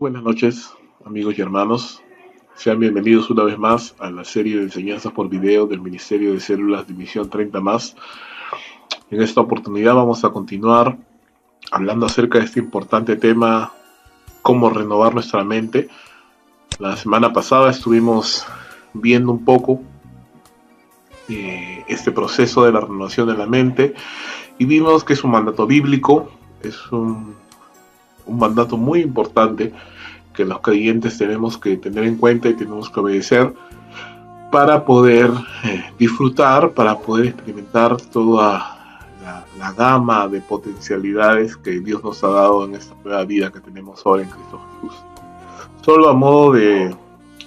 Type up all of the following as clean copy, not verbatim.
Buenas noches, amigos y hermanos. Sean bienvenidos una vez más a la serie de enseñanzas por video del Ministerio de Células División 30 más. En esta oportunidad vamos a continuar hablando acerca de este importante tema, cómo renovar nuestra mente. La semana pasada estuvimos viendo un poco este proceso de la renovación de la mente y vimos que es un mandato bíblico, es un mandato muy importante que los creyentes tenemos que tener en cuenta y tenemos que obedecer para poder disfrutar, para poder experimentar toda la gama de potencialidades que Dios nos ha dado en esta nueva vida que tenemos ahora en Cristo Jesús. Solo a modo de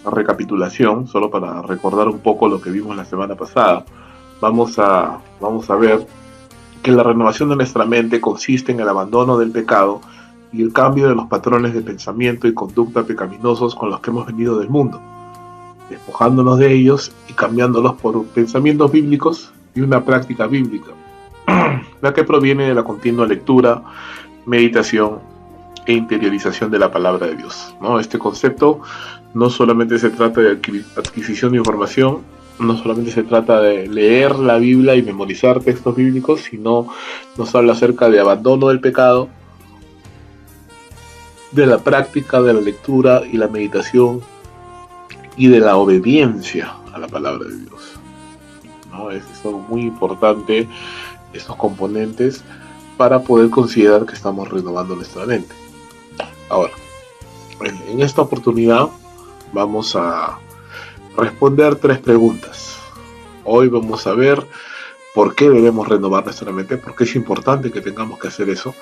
recapitulación, solo para recordar un poco lo que vimos la semana pasada, vamos a ver que la renovación de nuestra mente consiste en el abandono del pecado y el cambio de los patrones de pensamiento y conducta pecaminosos con los que hemos venido del mundo, despojándonos de ellos y cambiándolos por pensamientos bíblicos y una práctica bíblica, la que proviene de la continua lectura, meditación e interiorización de la palabra de Dios, ¿no? Este concepto no solamente se trata de adquisición de información, no solamente se trata de leer la Biblia y memorizar textos bíblicos, sino nos habla acerca de abandono del pecado, de la práctica de la lectura y la meditación y de la obediencia a la palabra de Dios, ¿no? Es muy importante estos componentes para poder considerar que estamos renovando nuestra mente. Ahora, en esta oportunidad vamos a responder 3 preguntas. Hoy vamos a ver por qué debemos renovar nuestra mente, por qué es importante que tengamos que hacer eso,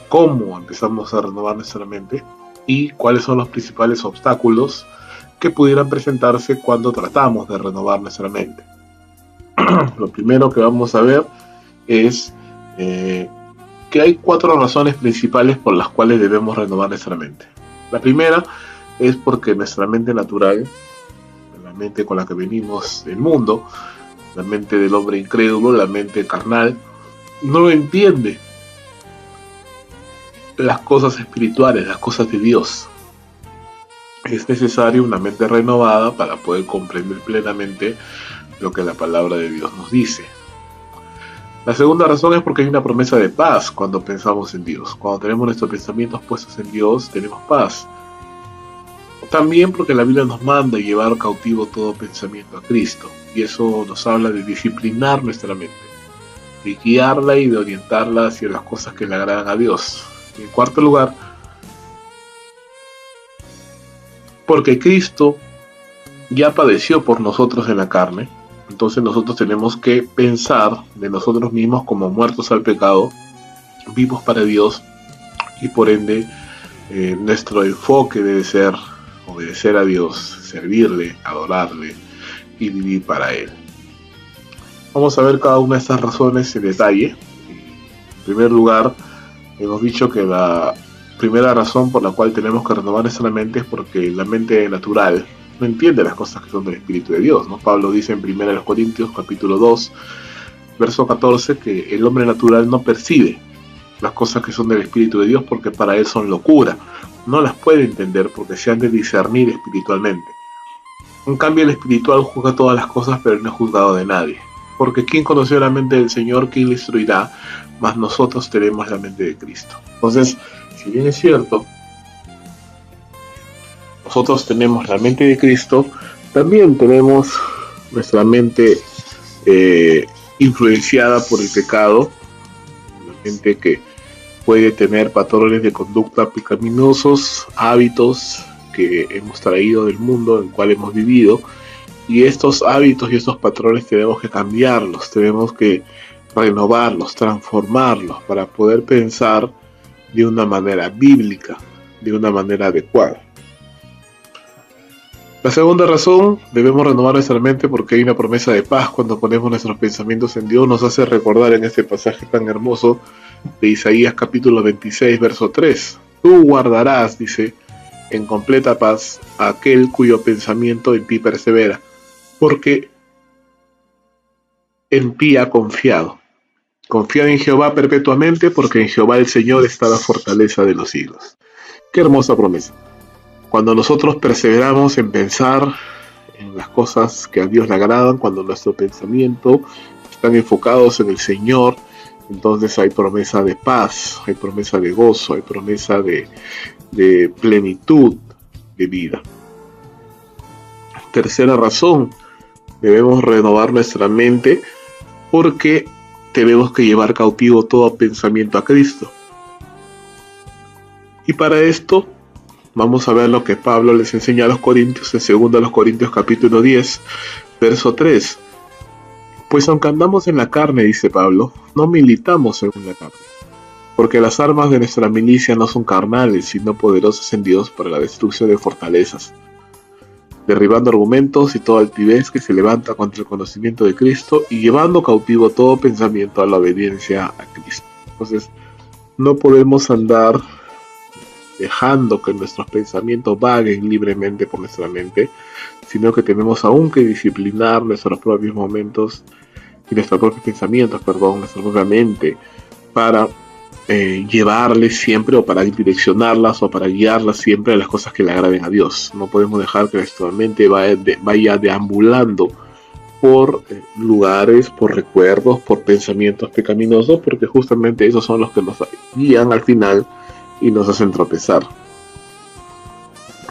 cómo empezamos a renovar nuestra mente y cuáles son los principales obstáculos que pudieran presentarse cuando tratamos de renovar nuestra mente. Lo primero que vamos a ver es que hay 4 razones principales por las cuales debemos renovar nuestra mente. La primera es porque nuestra mente natural, la mente con la que venimos del mundo, la mente del hombre incrédulo, la mente carnal, no entiende las cosas espirituales, las cosas de Dios. Es necesario una mente renovada para poder comprender plenamente lo que la palabra de Dios nos dice. La segunda razón es porque hay una promesa de paz cuando pensamos en Dios. Cuando tenemos nuestros pensamientos puestos en Dios, tenemos paz. También porque la Biblia nos manda llevar cautivo todo pensamiento a Cristo. Y eso nos habla de disciplinar nuestra mente, de guiarla y de orientarla hacia las cosas que le agradan a Dios. Y en cuarto lugar, porque Cristo ya padeció por nosotros en la carne. Entonces nosotros tenemos que pensar de nosotros mismos como muertos al pecado, vivos para Dios, y por ende nuestro enfoque debe ser obedecer a Dios, servirle, adorarle y vivir para Él. Vamos a ver cada una de estas razones en detalle. En primer lugar, hemos dicho que la primera razón por la cual tenemos que renovar nuestra mente es porque la mente natural no entiende las cosas que son del Espíritu de Dios, ¿no? Pablo dice en 1 Corintios capítulo 2, verso 14, que el hombre natural no percibe las cosas que son del Espíritu de Dios porque para él son locura. No las puede entender porque se han de discernir espiritualmente. En cambio, el espiritual juzga todas las cosas, pero no es juzgado de nadie. Porque ¿quién conoció la mente del Señor? ¿Quién le instruirá? Mas nosotros tenemos la mente de Cristo. Entonces, si bien es cierto, nosotros tenemos la mente de Cristo, también tenemos nuestra mente influenciada por el pecado, una mente que puede tener patrones de conducta pecaminosos, hábitos que hemos traído del mundo en el cual hemos vivido, y estos hábitos y estos patrones tenemos que cambiarlos, tenemos que renovarlos, transformarlos para poder pensar de una manera bíblica, de una manera adecuada. La segunda razón, debemos renovar nuestra mente porque hay una promesa de paz cuando ponemos nuestros pensamientos en Dios. Nos hace recordar en este pasaje tan hermoso de Isaías capítulo 26, verso 3. Tú guardarás, dice, en completa paz a aquel cuyo pensamiento en ti persevera, porque en ti ha confiado. Confía en Jehová perpetuamente, porque en Jehová el Señor está la fortaleza de los siglos. Qué hermosa promesa. Cuando nosotros perseveramos en pensar en las cosas que a Dios le agradan, cuando nuestro pensamiento están enfocados en el Señor, entonces hay promesa de paz, hay promesa de gozo, hay promesa de plenitud de vida. Tercera razón, debemos renovar nuestra mente porque tenemos que llevar cautivo todo pensamiento a Cristo. Y para esto vamos a ver lo que Pablo les enseña a los Corintios en 2 Corintios capítulo 10, verso 3. Pues aunque andamos en la carne, dice Pablo, no militamos según la carne, porque las armas de nuestra milicia no son carnales, sino poderosas en Dios para la destrucción de fortalezas, derribando argumentos y toda altivez que se levanta contra el conocimiento de Cristo y llevando cautivo todo pensamiento a la obediencia a Cristo. Entonces, no podemos andar dejando que nuestros pensamientos vaguen libremente por nuestra mente, sino que tenemos aún que disciplinar nuestros propios momentos y nuestros propios pensamientos, nuestra propia mente, para llevarles siempre, o para direccionarlas, o para guiarlas siempre a las cosas que le agraden a Dios. No podemos dejar que nuestra mente vaya deambulando por lugares, por recuerdos, por pensamientos pecaminosos, porque justamente esos son los que nos guían al final y nos hacen tropezar.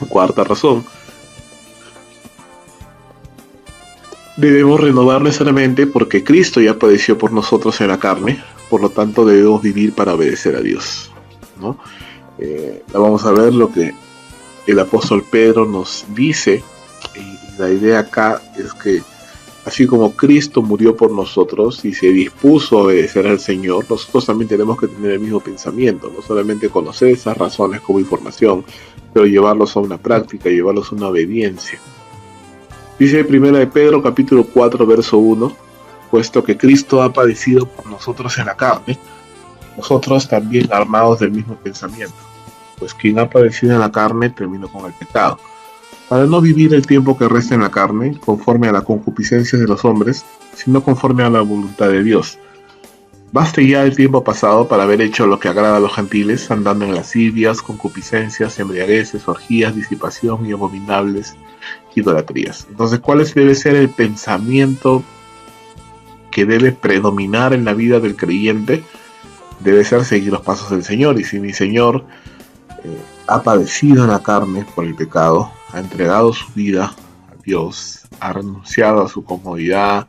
Cuarta razón, debemos renovar nuestra mente porque Cristo ya padeció por nosotros en la carne, por lo tanto debemos vivir para obedecer a Dios, ¿no? Vamos a ver lo que el apóstol Pedro nos dice, y la idea acá es que así como Cristo murió por nosotros y se dispuso a obedecer al Señor, nosotros también tenemos que tener el mismo pensamiento, no solamente conocer esas razones como información, pero llevarlos a una práctica, llevarlos a una obediencia. Dice 1 de Pedro capítulo 4 verso 1, puesto que Cristo ha padecido por nosotros en la carne, nosotros también armados del mismo pensamiento, pues quien ha padecido en la carne terminó con el pecado, para no vivir el tiempo que resta en la carne conforme a la concupiscencia de los hombres, sino conforme a la voluntad de Dios. Baste ya el tiempo pasado para haber hecho lo que agrada a los gentiles, andando en lascivias, concupiscencias, embriagueces, orgías, disipación y abominables idolatrías. Entonces, ¿cuál debe ser el pensamiento que debe predominar en la vida del creyente? Debe ser seguir los pasos del Señor. Y si mi Señor ha padecido en la carne por el pecado, ha entregado su vida a Dios, ha renunciado a su comodidad,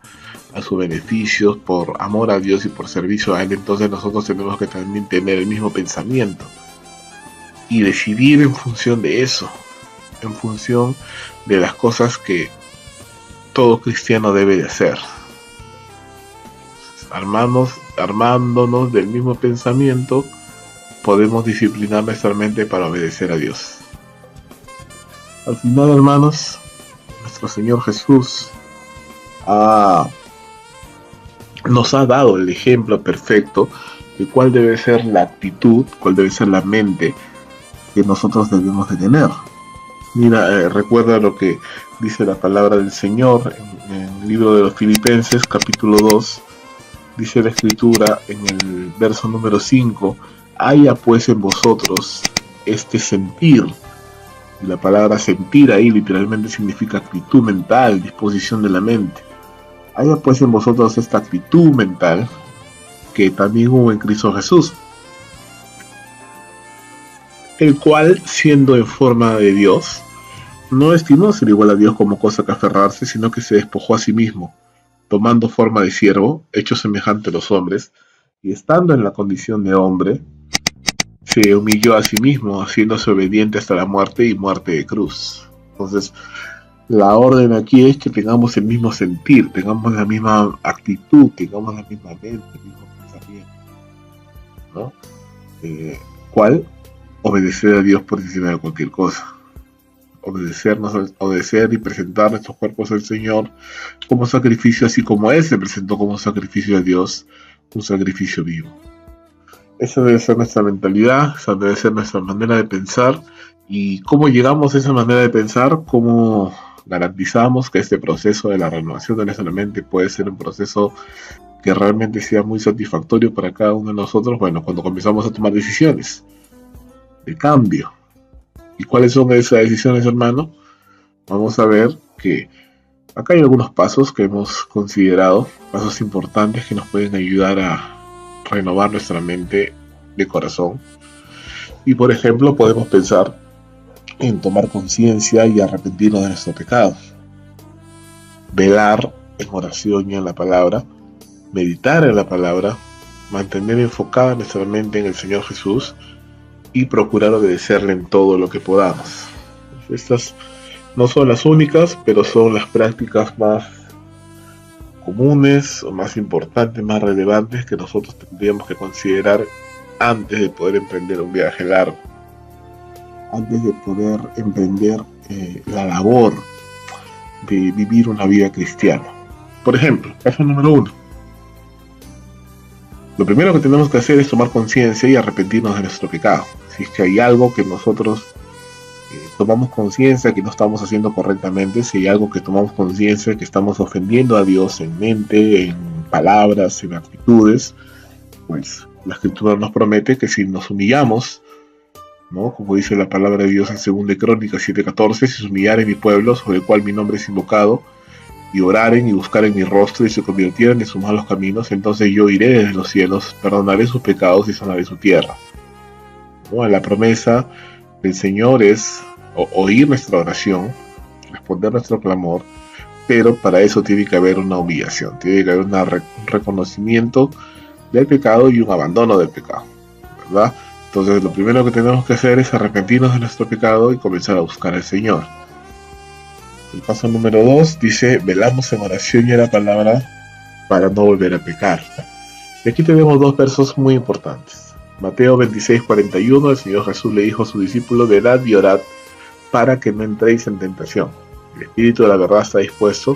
a sus beneficios por amor a Dios y por servicio a Él, entonces nosotros tenemos que también tener el mismo pensamiento y decidir en función de eso, en función de las cosas que todo cristiano debe de hacer. Armándonos del mismo pensamiento, podemos disciplinar nuestra mente para obedecer a Dios. Al final, hermanos, nuestro Señor Jesús nos ha dado el ejemplo perfecto de cuál debe ser la actitud, cuál debe ser la mente que nosotros debemos de tener. Mira, recuerda lo que dice la palabra del Señor en el libro de los Filipenses, capítulo 2, dice la Escritura en el verso número 5, haya pues en vosotros este sentir. Y la palabra sentir ahí literalmente significa actitud mental, disposición de la mente. Haya pues en vosotros esta actitud mental que también hubo en Cristo Jesús, el cual, siendo en forma de Dios, no estimó ser igual a Dios como cosa que aferrarse, sino que se despojó a sí mismo, tomando forma de siervo, hecho semejante a los hombres, y estando en la condición de hombre, se humilló a sí mismo, haciéndose obediente hasta la muerte y muerte de cruz. Entonces, la orden aquí es que tengamos el mismo sentir, tengamos la misma actitud, tengamos la misma mente, el mismo pensamiento, ¿no? ¿Cuál? Obedecer a Dios por encima de cualquier cosa. Obedecer y presentar nuestros cuerpos al Señor como sacrificio, así como Él se presentó como sacrificio a Dios, un sacrificio vivo. Esa debe ser nuestra mentalidad, esa debe ser nuestra manera de pensar. ¿Y cómo llegamos a esa manera de pensar? ¿Cómo garantizamos que este proceso de la renovación de nuestra mente puede ser un proceso que realmente sea muy satisfactorio para cada uno de nosotros? Bueno, cuando comenzamos a tomar decisiones de cambio, ¿Y cuáles son esas decisiones, hermano? Vamos a ver que acá hay algunos pasos que hemos considerado, pasos importantes que nos pueden ayudar a renovar nuestra mente de corazón. Y por ejemplo, podemos pensar en tomar conciencia y arrepentirnos de nuestro pecado, velar en oración y en la palabra, meditar en la palabra, mantener enfocada nuestra mente en el Señor Jesús y procurar obedecerle en todo lo que podamos. Estas no son las únicas, pero son las prácticas más comunes o más importantes, más relevantes que nosotros tendríamos que considerar antes de poder emprender un viaje largo, antes de poder emprender la labor de vivir una vida cristiana. Por ejemplo, paso número 1. Lo primero que tenemos que hacer es tomar conciencia y arrepentirnos de nuestro pecado. Si es que hay algo que nosotros tomamos conciencia que no estamos haciendo correctamente, si hay algo que tomamos conciencia que estamos ofendiendo a Dios en mente, en palabras, en actitudes, pues la Escritura nos promete que si nos humillamos, ¿no? Como dice la palabra de Dios en 2 Crónicas 7:14, si se humillare mi pueblo, sobre el cual mi nombre es invocado, y oraren y buscaren mi rostro y se convirtieran de sus malos caminos, entonces yo iré desde los cielos, perdonaré sus pecados y sanaré su tierra. ¿No? La promesa del Señor es oír nuestra oración, responder nuestro clamor, pero para eso tiene que haber una humillación, tiene que haber un reconocimiento del pecado y un abandono del pecado, ¿verdad? Entonces lo primero que tenemos que hacer es arrepentirnos de nuestro pecado y comenzar a buscar al Señor. El paso número 2 dice, velamos en oración y en la palabra para no volver a pecar. Y aquí tenemos dos versos muy importantes. Mateo 26:41, el Señor Jesús le dijo a su discípulo, velad y orad para que no entréis en tentación. El espíritu de la verdad está dispuesto,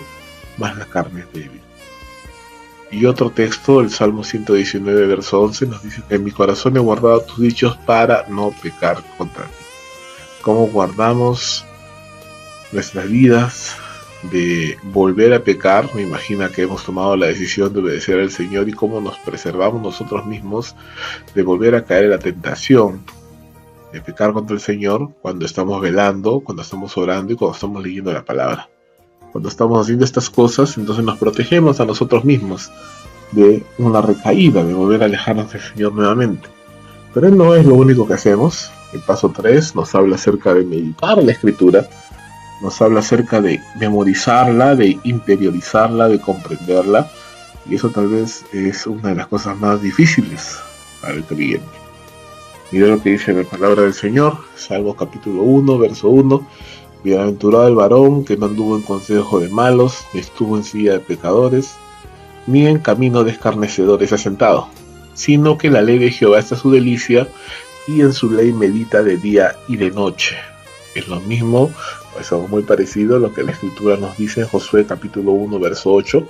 mas la carne es débil. Y otro texto, el Salmo 119, verso 11, nos dice que en mi corazón he guardado tus dichos para no pecar contra ti. ¿Cómo guardamos nuestras vidas de volver a pecar? Me imagino que hemos tomado la decisión de obedecer al Señor, y cómo nos preservamos nosotros mismos de volver a caer en la tentación de pecar contra el Señor cuando estamos velando, cuando estamos orando y cuando estamos leyendo la palabra. Cuando estamos haciendo estas cosas, entonces nos protegemos a nosotros mismos de una recaída, de volver a alejarnos del Señor nuevamente. Pero no es lo único que hacemos. El paso 3 nos habla acerca de meditar la Escritura, nos habla acerca de memorizarla, de interiorizarla, de comprenderla, y eso tal vez es una de las cosas más difíciles para el creyente. Mira lo que dice la palabra del Señor, Salmo capítulo 1, verso 1, bienaventurado el varón que no anduvo en consejo de malos, ni estuvo en silla de pecadores, ni en camino de escarnecedores asentado, sino que la ley de Jehová está su delicia, y en su ley medita de día y de noche. Es lo mismo, es algo muy parecido a lo que la Escritura nos dice en Josué capítulo 1, verso 8,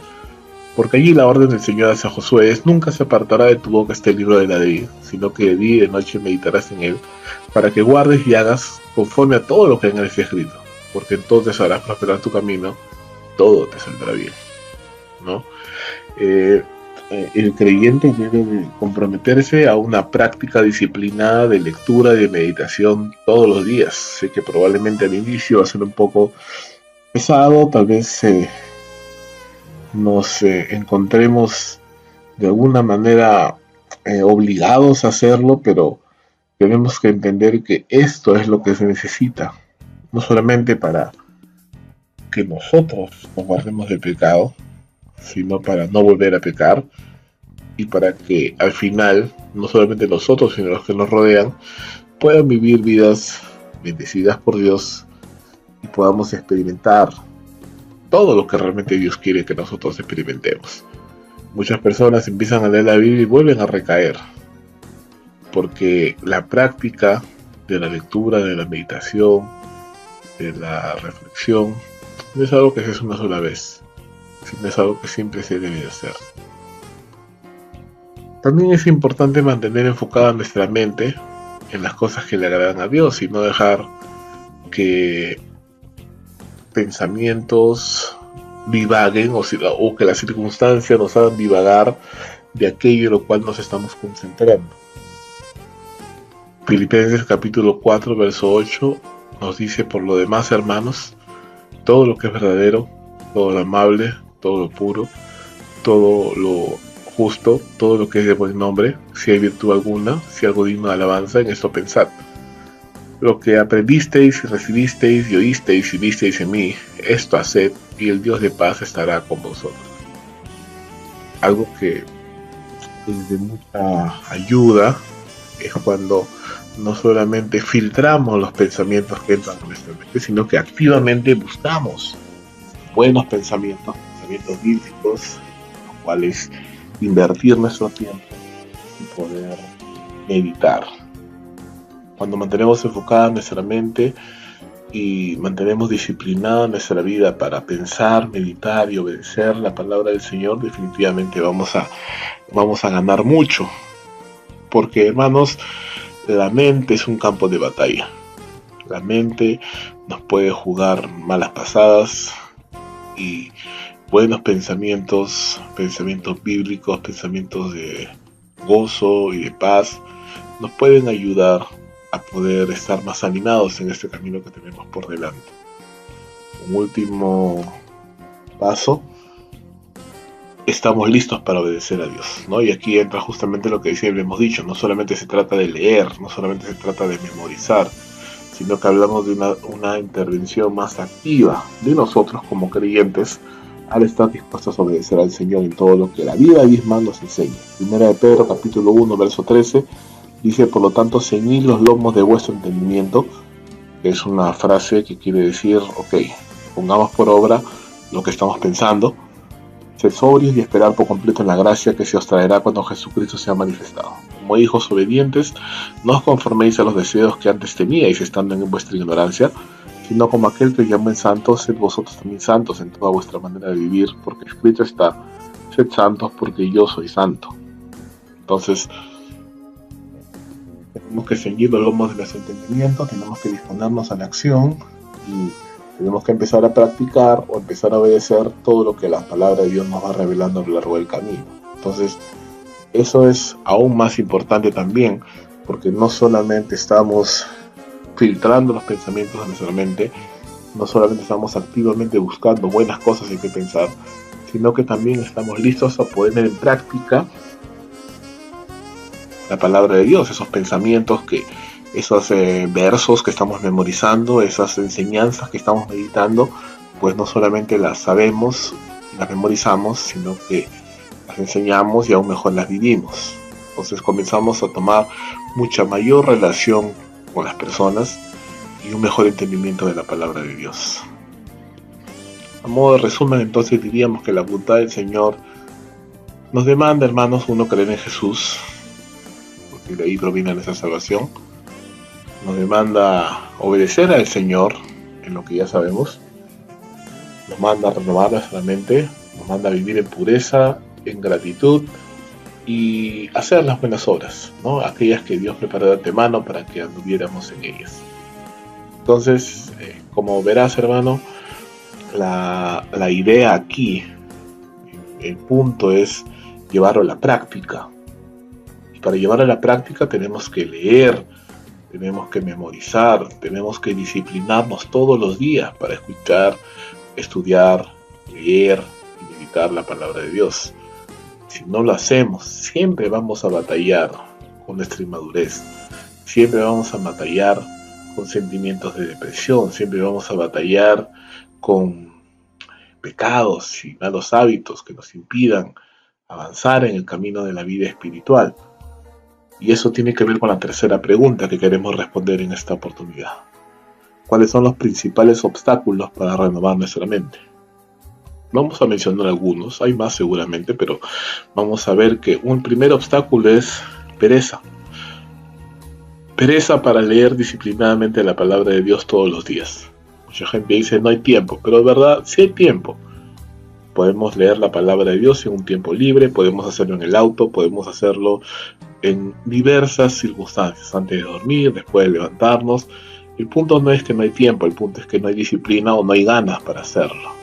porque allí la orden del Señor hacia Josué es, nunca se apartará de tu boca este libro de la ley, sino que de día y de noche meditarás en él, para que guardes y hagas conforme a todo lo que en él está escrito, porque entonces harás prosperar tu camino, todo te saldrá bien, ¿no? El creyente debe de comprometerse a una práctica disciplinada de lectura y de meditación todos los días. Sé que probablemente al inicio va a ser un poco pesado, tal vez nos encontremos de alguna manera obligados a hacerlo, pero tenemos que entender que esto es lo que se necesita, no solamente para que nosotros nos guardemos del pecado, sino para no volver a pecar, y para que al final no solamente nosotros sino los que nos rodean puedan vivir vidas bendecidas por Dios y podamos experimentar todo lo que realmente Dios quiere que nosotros experimentemos. Muchas personas empiezan a leer la Biblia y vuelven a recaer, porque la práctica de la lectura, de la meditación, de la reflexión, no es algo que se hace una sola vez, sino es algo que siempre se debe hacer. También es importante mantener enfocada nuestra mente en las cosas que le agradan a Dios y no dejar que pensamientos divaguen o que las circunstancias nos hagan divagar de aquello en lo cual nos estamos concentrando. Filipenses capítulo 4, verso 8 nos dice: por lo demás, hermanos, todo lo que es verdadero, todo lo amable, todo lo puro, todo lo justo, todo lo que es de buen nombre, si hay virtud alguna, si algo digno de alabanza, en esto pensad. Lo que aprendisteis y recibisteis y oísteis y visteis en mí, esto haced, y el Dios de paz estará con vosotros. Algo que es de mucha ayuda es cuando no solamente filtramos los pensamientos que entran en nuestra mente, sino que activamente buscamos buenos pensamientos, pensamientos bíblicos, los cuales invertir nuestro tiempo y poder meditar. Cuando mantenemos enfocada nuestra mente y mantenemos disciplinada nuestra vida para pensar, meditar y obedecer la palabra del Señor, definitivamente vamos a ganar mucho. Porque, hermanos, la mente es un campo de batalla. La mente nos puede jugar malas pasadas, y buenos pensamientos, pensamientos bíblicos, pensamientos de gozo y de paz, nos pueden ayudar a poder estar más animados en este camino que tenemos por delante. Un último paso: estamos listos para obedecer a Dios, ¿no? Y aquí entra justamente lo que siempre hemos dicho: no solamente se trata de leer, no solamente se trata de memorizar, sino que hablamos de una intervención más activa de nosotros como creyentes al estar dispuestos a obedecer al Señor en todo lo que la vida misma nos enseña. Primera de Pedro, capítulo 1, verso 13, dice: por lo tanto, ceñid los lomos de vuestro entendimiento, que es una frase que quiere decir: ok, pongamos por obra lo que estamos pensando, sed sobrios y esperar por completo en la gracia que se os traerá cuando Jesucristo sea manifestado. Como hijos obedientes, no os conforméis a los deseos que antes teníais estando en vuestra ignorancia, sino como aquel que os llamó en santos, sed vosotros también santos en toda vuestra manera de vivir, porque escrito está: sed santos porque yo soy santo. Entonces, tenemos que seguir los lomos de nuestro entendimiento, tenemos que disponernos a la acción y tenemos que empezar a practicar o empezar a obedecer todo lo que la palabra de Dios nos va revelando a lo largo del camino. Entonces, eso es aún más importante también, porque no solamente estamos filtrando los pensamientos de nuestra mente, no solamente estamos activamente buscando buenas cosas en que pensar, sino que también estamos listos a poner en práctica la palabra de Dios, esos pensamientos, esos versos que estamos memorizando, esas enseñanzas que estamos meditando, pues no solamente las sabemos, las memorizamos, sino que las enseñamos y aún mejor las vivimos. Entonces comenzamos a tomar mucha mayor relación con las personas y un mejor entendimiento de la palabra de Dios. A modo de resumen, entonces diríamos que la voluntad del Señor nos demanda, hermanos, uno, creer en Jesús, porque de ahí proviene nuestra salvación. Nos demanda obedecer al Señor en lo que ya sabemos. Nos manda a renovar nuestra mente, nos manda a vivir en pureza, en gratitud y hacer las buenas obras, ¿no? Aquellas que Dios preparó de antemano para que anduviéramos en ellas. Entonces, como verás, hermano, la idea aquí, el punto es llevarlo a la práctica. Y para llevarlo a la práctica tenemos que leer, tenemos que memorizar, tenemos que disciplinarnos todos los días para escuchar, estudiar, leer y meditar la palabra de Dios. Si no lo hacemos, siempre vamos a batallar con nuestra inmadurez, siempre vamos a batallar con sentimientos de depresión, siempre vamos a batallar con pecados y malos hábitos que nos impidan avanzar en el camino de la vida espiritual. Y eso tiene que ver con la tercera pregunta que queremos responder en esta oportunidad. ¿Cuáles son los principales obstáculos para renovar nuestra mente? Vamos a mencionar algunos, hay más seguramente, pero vamos a ver que un primer obstáculo es pereza. Pereza para leer disciplinadamente la palabra de Dios todos los días. Mucha gente dice no hay tiempo, pero de verdad sí hay tiempo. Podemos leer la palabra de Dios en un tiempo libre, podemos hacerlo en el auto, podemos hacerlo en diversas circunstancias, antes de dormir, después de levantarnos. El punto no es que no hay tiempo, el punto es que no hay disciplina o no hay ganas para hacerlo.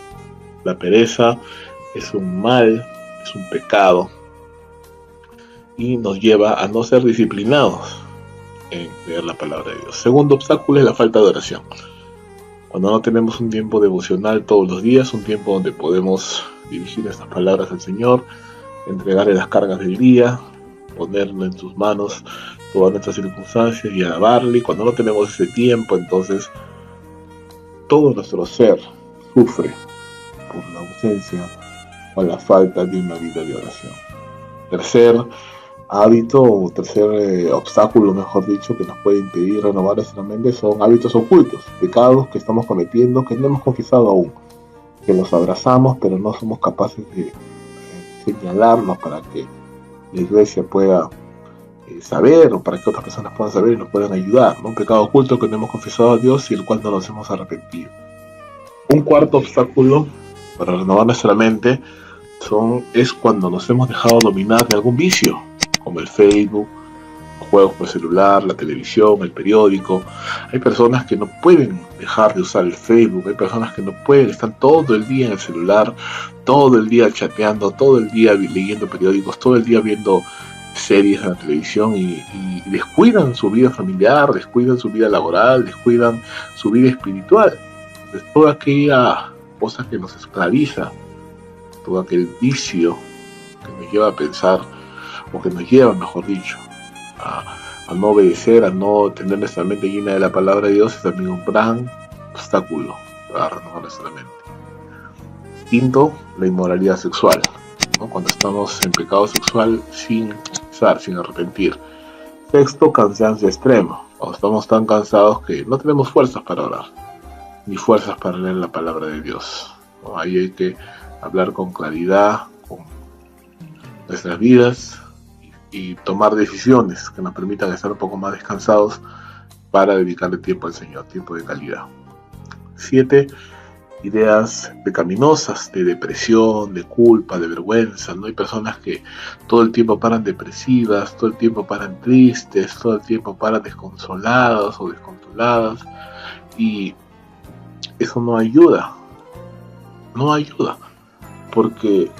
La pereza es un mal, es un pecado y nos lleva a no ser disciplinados en leer la palabra de Dios. Segundo obstáculo es la falta de oración. Cuando no tenemos un tiempo devocional todos los días, un tiempo donde podemos dirigir estas palabras al Señor, entregarle las cargas del día, ponerlo en sus manos todas nuestras circunstancias y alabarle. Y cuando no tenemos ese tiempo, entonces todo nuestro ser sufre por la ausencia o la falta de una vida de oración. Tercer hábito o tercer obstáculo, mejor dicho, que nos puede impedir renovar nuestra mente son hábitos ocultos, pecados que estamos cometiendo que no hemos confesado aún, que los abrazamos pero no somos capaces de señalarlos para que la iglesia pueda saber, o para que otras personas puedan saber y nos puedan ayudar, ¿no? Un pecado oculto que no hemos confesado a Dios y el cual no nos hemos arrepentido. Un cuarto obstáculo para renovar nuestra mente es cuando nos hemos dejado dominar de algún vicio, como el Facebook, los juegos por celular, la televisión, el periódico. Hay personas que no pueden dejar de usar el Facebook, hay personas que no pueden, están todo el día en el celular, todo el día chateando, todo el día leyendo periódicos, todo el día viendo series en la televisión y descuidan su vida familiar, descuidan su vida laboral, descuidan su vida espiritual. Entonces, toda aquella cosa que nos esclaviza, todo aquel vicio que nos lleva a pensar, o que nos lleva, mejor dicho, a no obedecer, a no tener nuestra mente llena de la palabra de Dios, es también un gran obstáculo para renovar nuestra mente. Quinto, la inmoralidad sexual, ¿no? Cuando estamos en pecado sexual sin pensar, sin arrepentir. Sexto, cansancio extremo, cuando estamos tan cansados que no tenemos fuerzas para orar, ni fuerzas para leer la palabra de Dios, ¿no? Ahí hay que hablar con claridad, con nuestras vidas y tomar decisiones que nos permitan estar un poco más descansados para dedicarle tiempo al Señor, tiempo de calidad. 7. Ideas pecaminosas de depresión, de culpa, de vergüenza, ¿no? Hay personas que todo el tiempo paran depresivas, todo el tiempo paran tristes, todo el tiempo paran desconsoladas o descontroladas, y eso no ayuda, porque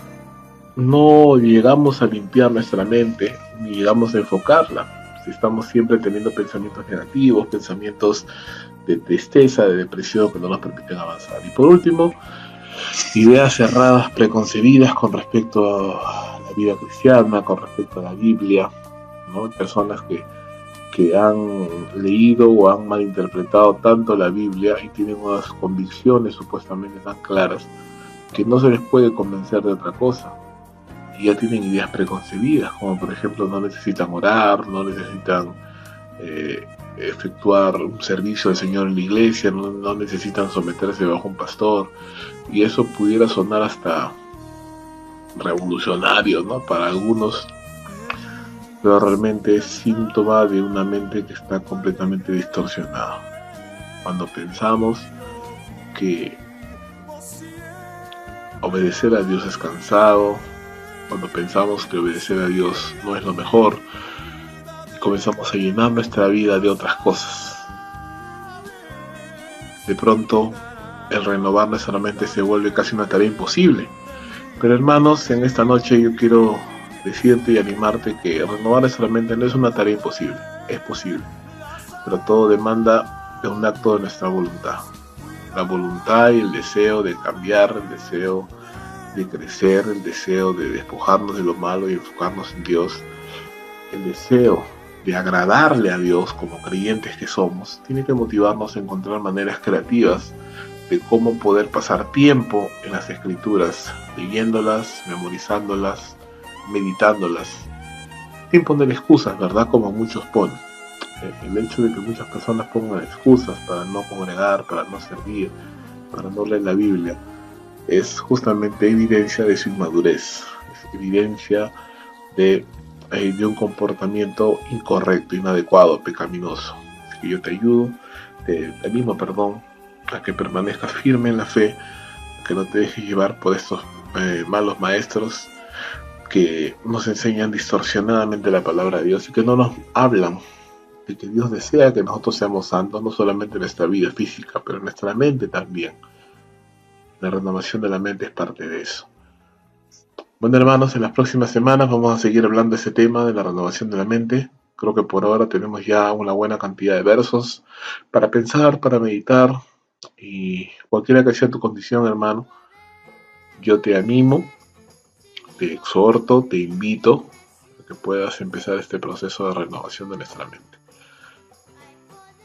no llegamos a limpiar nuestra mente, ni llegamos a enfocarla. Si estamos siempre teniendo pensamientos negativos, pensamientos de tristeza, de depresión, que no nos permiten avanzar. Y por último, ideas cerradas, preconcebidas con respecto a la vida cristiana, con respecto a la Biblia, ¿no? Personas que han leído o han malinterpretado tanto la Biblia y tienen unas convicciones supuestamente tan claras que no se les puede convencer de otra cosa. Y ya tienen ideas preconcebidas, como por ejemplo no necesitan orar, no necesitan efectuar un servicio al Señor en la iglesia, no necesitan someterse bajo un pastor, y eso pudiera sonar hasta revolucionario, ¿no? Para algunos, pero realmente es síntoma de una mente que está completamente distorsionada. Cuando pensamos que obedecer a Dios es cansado, cuando pensamos que obedecer a Dios no es lo mejor, comenzamos a llenar nuestra vida de otras cosas. De pronto, el renovar nuestra mente se vuelve casi una tarea imposible. Pero hermanos, en esta noche yo quiero decirte y animarte que renovar nuestra mente no es una tarea imposible, es posible. Pero todo demanda de un acto de nuestra voluntad. La voluntad y el deseo de cambiar, el deseo de crecer, el deseo de despojarnos de lo malo y enfocarnos en Dios, el deseo de agradarle a Dios como creyentes que somos, tiene que motivarnos a encontrar maneras creativas de cómo poder pasar tiempo en las Escrituras, leyéndolas, memorizándolas, meditándolas, sin poner excusas, ¿verdad? Como muchos ponen. El hecho de que muchas personas pongan excusas para no congregar, para no servir, para no leer la Biblia, es justamente evidencia de su inmadurez, es evidencia de un comportamiento incorrecto, inadecuado, pecaminoso. Así que yo te ayudo, te animo, a que permanezcas firme en la fe, a que no te dejes llevar por estos malos maestros que nos enseñan distorsionadamente la palabra de Dios y que no nos hablan de que Dios desea que nosotros seamos santos, no solamente en nuestra vida física, pero en nuestra mente también. La renovación de la mente es parte de eso. Bueno, hermanos, en las próximas semanas vamos a seguir hablando de ese tema de la renovación de la mente. Creo que por ahora tenemos ya una buena cantidad de versos para pensar, para meditar, Y cualquiera que sea tu condición, hermano, yo te animo, te exhorto, te invito a que puedas empezar este proceso de renovación de nuestra mente.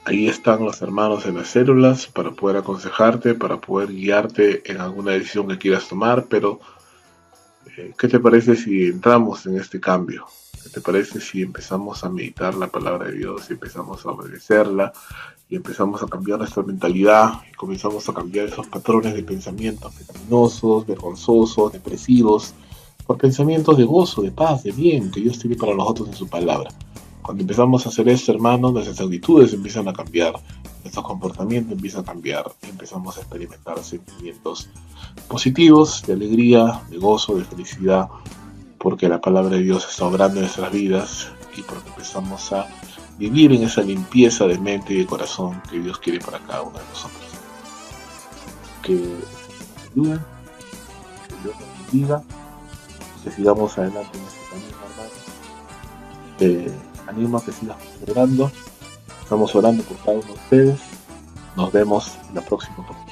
Ahí están los hermanos en las células para poder aconsejarte, para poder guiarte en alguna decisión que quieras tomar, pero ¿qué te parece si entramos en este cambio? ¿Qué te parece si empezamos a meditar la palabra de Dios y empezamos a obedecerla y empezamos a cambiar nuestra mentalidad y comenzamos a cambiar esos patrones de pensamientos pecaminosos, vergonzosos, depresivos, por pensamientos de gozo, de paz, de bien que Dios tiene para nosotros en su palabra? Cuando empezamos a hacer esto, hermanos, nuestras actitudes empiezan a cambiar, nuestro comportamiento empieza a cambiar y empezamos a experimentar sentimientos positivos, de alegría, de gozo, de felicidad, porque la palabra de Dios está obrando en nuestras vidas y porque empezamos a vivir en esa limpieza de mente y de corazón que Dios quiere para cada uno de nosotros. Que nos ayude, que Dios nos bendiga, que sigamos adelante en este camino, hermanos. Te animo a que sigas orando. Estamos orando por cada uno de ustedes. Nos vemos en la próxima oportunidad.